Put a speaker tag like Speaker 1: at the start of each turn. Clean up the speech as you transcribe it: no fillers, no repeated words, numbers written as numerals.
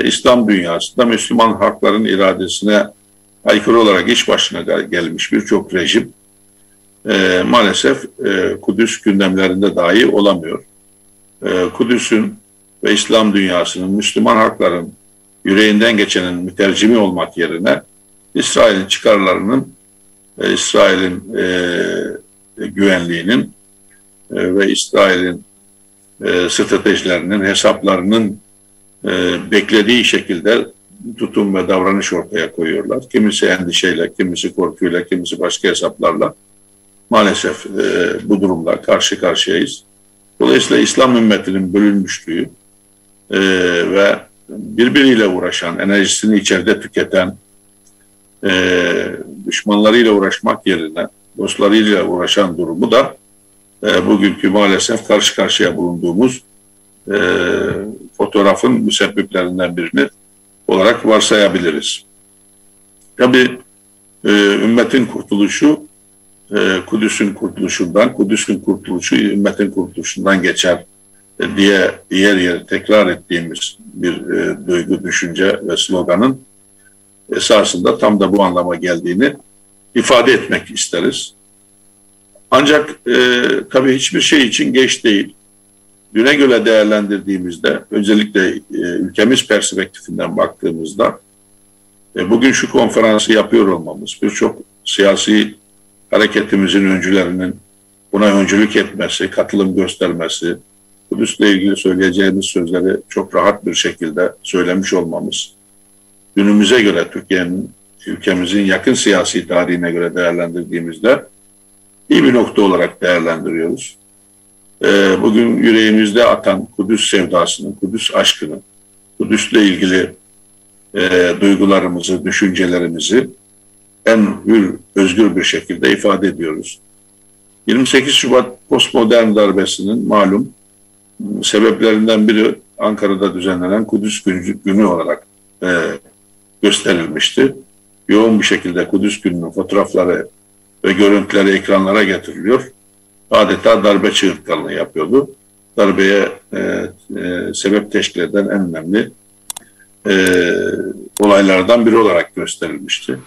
Speaker 1: İslam dünyasında Müslüman halkların iradesine aykırı olarak iş başına gelmiş birçok rejim maalesef Kudüs gündemlerinde dahi olamıyor. Kudüs'ün ve İslam dünyasının, Müslüman halkların yüreğinden geçenin mütercimi olmak yerine İsrail'in çıkarlarının, İsrail'in güvenliğinin ve İsrail'in stratejilerinin, hesaplarının beklediği şekilde tutum ve davranış ortaya koyuyorlar. Kimisi endişeyle, kimisi korkuyla, kimisi başka hesaplarla. Maalesef bu durumla karşı karşıyayız. Dolayısıyla İslam ümmetinin bölünmüşlüğü ve birbiriyle uğraşan, enerjisini içeride tüketen, düşmanlarıyla uğraşmak yerine dostlarıyla uğraşan durumu da bugünkü maalesef karşı karşıya bulunduğumuz fotoğrafın müsebbiplerinden birini olarak varsayabiliriz. Tabii ümmetin kurtuluşu Kudüs'ün kurtuluşundan, Kudüs'ün kurtuluşu ümmetin kurtuluşundan geçer diye yer yer tekrar ettiğimiz bir duygu, düşünce ve sloganın esasında tam da bu anlama geldiğini ifade etmek isteriz. Ancak tabii hiçbir şey için geç değil. Düne göre değerlendirdiğimizde, özellikle ülkemiz perspektifinden baktığımızda, bugün şu konferansı yapıyor olmamız, birçok siyasi hareketimizin öncülerinin buna öncülük etmesi, katılım göstermesi, Kudüs'le ilgili söyleyeceğimiz sözleri çok rahat bir şekilde söylemiş olmamız, günümüze göre Türkiye'nin, ülkemizin yakın siyasi tarihine göre değerlendirdiğimizde iyi bir nokta olarak değerlendiriyoruz. Bugün yüreğimizde atan Kudüs sevdasının, Kudüs aşkının, Kudüs'le ilgili duygularımızı, düşüncelerimizi en hür, özgür bir şekilde ifade ediyoruz. 28 Şubat postmodern darbesinin malum sebeplerinden biri Ankara'da düzenlenen Kudüs Günü olarak gösterilmişti. Yoğun bir şekilde Kudüs Günü'nün fotoğrafları ve görüntüleri ekranlara getiriliyor. Adeta darbe çığırtkanlığı yapıyordu. Darbeye sebep teşkil eden en önemli olaylardan biri olarak gösterilmişti.